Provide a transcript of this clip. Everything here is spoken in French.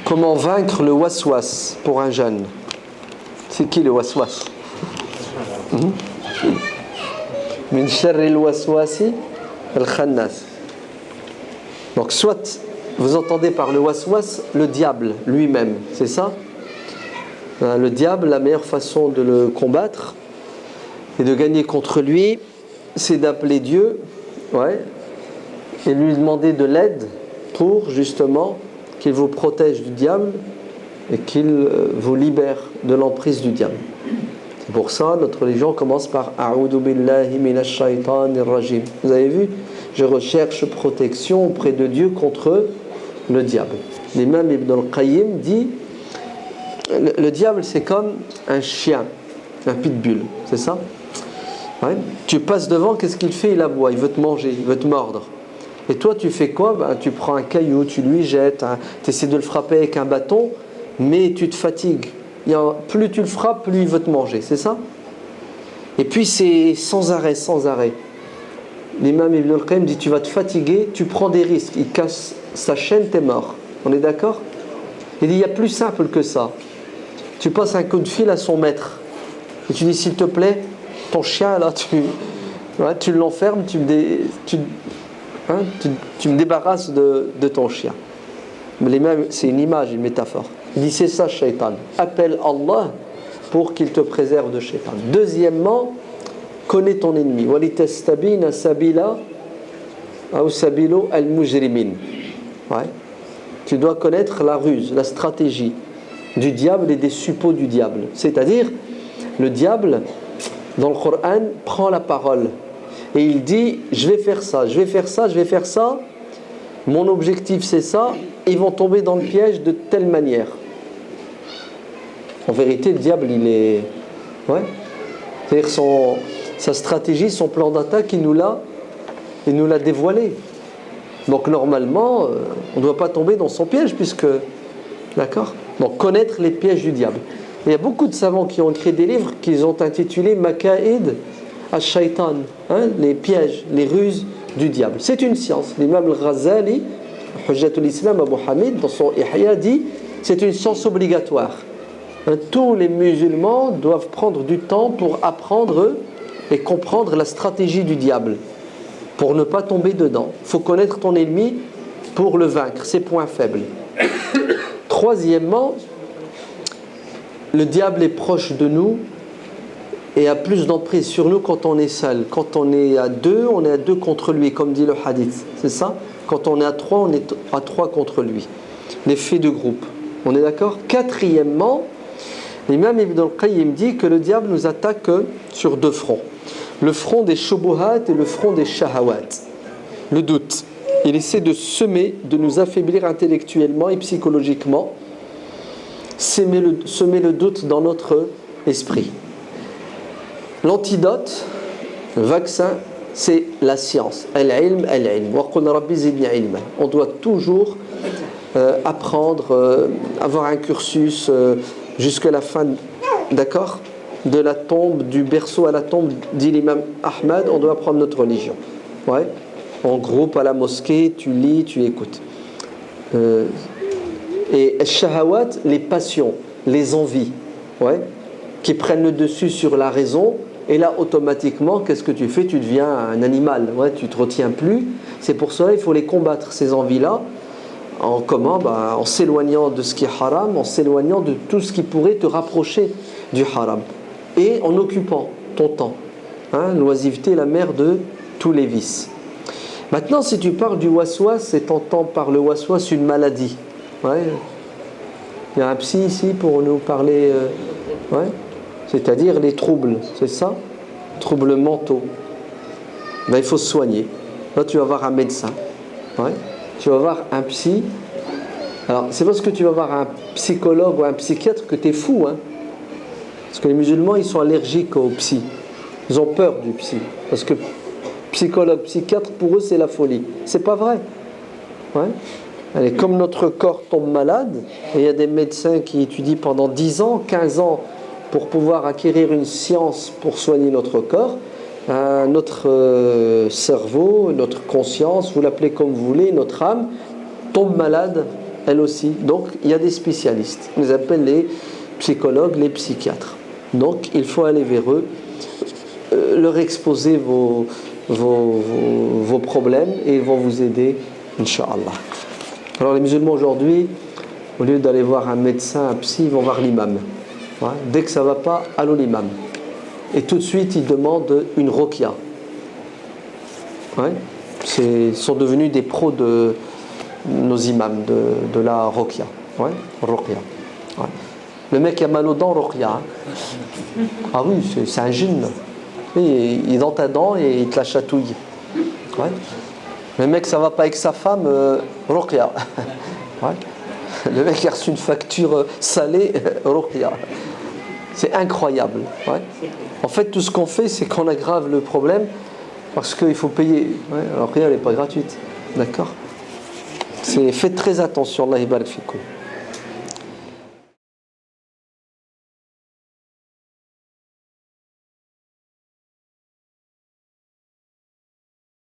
Comment vaincre le waswas pour un jeune? C'est qui le waswas? Min sharri al-waswasi al-khannas. Donc soit vous entendez par le waswas le diable lui-même, c'est ça? Le diable, la meilleure façon de le combattre et de gagner contre lui, c'est d'appeler Dieu, et lui demander de l'aide pour justement qu'il vous protège du diable et qu'il vous libère de l'emprise du diable. C'est pour ça notre religion commence par A'udhu billahi minash shaitanir rajim. Vous avez vu? Je recherche protection auprès de Dieu contre le diable. L'imam Ibn al-Qayyim dit le diable c'est comme un chien, un pitbull, c'est ça? Tu passes devant, qu'est-ce qu'il fait? Il aboie, il veut te manger, il veut te mordre. Et toi tu fais quoi? Tu prends un caillou, tu lui jettes, tu essaies de le frapper avec un bâton, mais tu te fatigues. Plus tu le frappes, plus il veut te manger, c'est ça? Et puis c'est sans arrêt. L'imam Ibn al-Qayyim dit tu vas te fatiguer, tu prends des risques, il casse sa chaîne, t'es mort. On est d'accord? Il dit il y a plus simple que ça. Tu passes un coup de fil à son maître et tu dis s'il te plaît, ton chien là, tu l'enfermes, tu me débarrasses de ton chien. Mais c'est une image, une métaphore. Il dit c'est ça shaitan. Appelle Allah pour qu'il te préserve de shaitan. Deuxièmement, connais ton ennemi. Walitastabina sabila ou sabilu al-mujrimin. Tu dois connaître la ruse, la stratégie du diable et des suppôts du diable. C'est-à-dire, le diable, dans le Coran, prend la parole et il dit je vais faire ça, je vais faire ça, je vais faire ça, mon objectif c'est ça, ils vont tomber dans le piège de telle manière. En vérité, le diable, il est... C'est-à-dire sa stratégie, son plan d'attaque, il nous l'a dévoilé. Donc normalement, on ne doit pas tomber dans son piège, puisque... D'accord? Donc connaître les pièges du diable. Il y a beaucoup de savants qui ont écrit des livres qu'ils ont intitulés Maka'id al-Shaytan, les pièges, les ruses du diable. C'est une science. L'imam al-Ghazali, Hujjatul Islam Abu Hamid, dans son Ihya, dit c'est une science obligatoire. Tous les musulmans doivent prendre du temps pour apprendre et comprendre la stratégie du diable, pour ne pas tomber dedans. Il faut connaître ton ennemi pour le vaincre, ses points faibles. Troisièmement, le diable est proche de nous et a plus d'emprise sur nous quand on est seul. Quand on est à deux contre lui, comme dit le hadith. C'est ça? Quand on est à trois, on est à trois contre lui. L'effet de groupe. On est d'accord? Quatrièmement, l'imam Ibn al-Qayyim dit que le diable nous attaque sur deux fronts. Le front des shubuhat et le front des shahawat. Le doute. Il essaie de semer, de nous affaiblir intellectuellement et psychologiquement. Semer le doute dans notre esprit. L'antidote, le vaccin, c'est la science. Al-ilm, al-ilm. Wa qul rabbi zidni ilma. On doit toujours apprendre, avoir un cursus jusqu'à la fin, d'accord, de la tombe, du berceau à la tombe, dit l'imam Ahmad, on doit apprendre notre religion. En groupe, à la mosquée, tu lis, tu écoutes. Et shahawat, les passions, les envies, qui prennent le dessus sur la raison. Et là, automatiquement, qu'est-ce que tu fais? Tu deviens un animal, tu ne te retiens plus. C'est pour cela qu'il faut les combattre, ces envies-là. En s'éloignant de ce qui est haram, en s'éloignant de tout ce qui pourrait te rapprocher du haram. Et en occupant ton temps. L'oisiveté est la mère de tous les vices. Maintenant, si tu parles du waswas, et t'entends par le waswas une maladie. Il y a un psy ici pour nous parler... C'est-à-dire les troubles, c'est ça? Troubles mentaux. Il faut se soigner. Là, tu vas voir un médecin. Tu vas voir un psy. Alors, c'est parce que tu vas voir un psychologue ou un psychiatre que tu es fou. Parce que les musulmans, ils sont allergiques au psy. Ils ont peur du psy. Parce que psychologue, psychiatre, pour eux, c'est la folie. C'est pas vrai. Allez, comme notre corps tombe malade, et il y a des médecins qui étudient pendant 10 ans, 15 ans, pour pouvoir acquérir une science pour soigner notre corps, notre cerveau, notre conscience, vous l'appelez comme vous voulez, notre âme, tombe malade, elle aussi. Donc, il y a des spécialistes. On les appelle les psychologues, les psychiatres. Donc, il faut aller vers eux, leur exposer vos problèmes et ils vont vous aider, Inch'Allah. Alors, les musulmans aujourd'hui, au lieu d'aller voir un médecin, un psy, ils vont voir l'imam. Ouais. Dès que ça ne va pas, allô l'imam. Et tout de suite, ils demandent une ruqya. Ouais. Ils sont devenus des pros de nos imams de la ruqya. Ouais. Ruqya. Ouais. Le mec a mal aux dents, ruqya. Hein. Ah oui, c'est un djinn. Il est dans ta dent et il te la chatouille. Ouais. Le mec, ça va pas avec sa femme, ruqya. Ouais. Le mec a reçu une facture salée, ruqya. C'est incroyable. Ouais. En fait, tout ce qu'on fait, c'est qu'on aggrave le problème parce qu'il faut payer. Ouais. Alors, ruqya, elle n'est pas gratuite. D'accord. Faites très attention. Allah barik fikoum.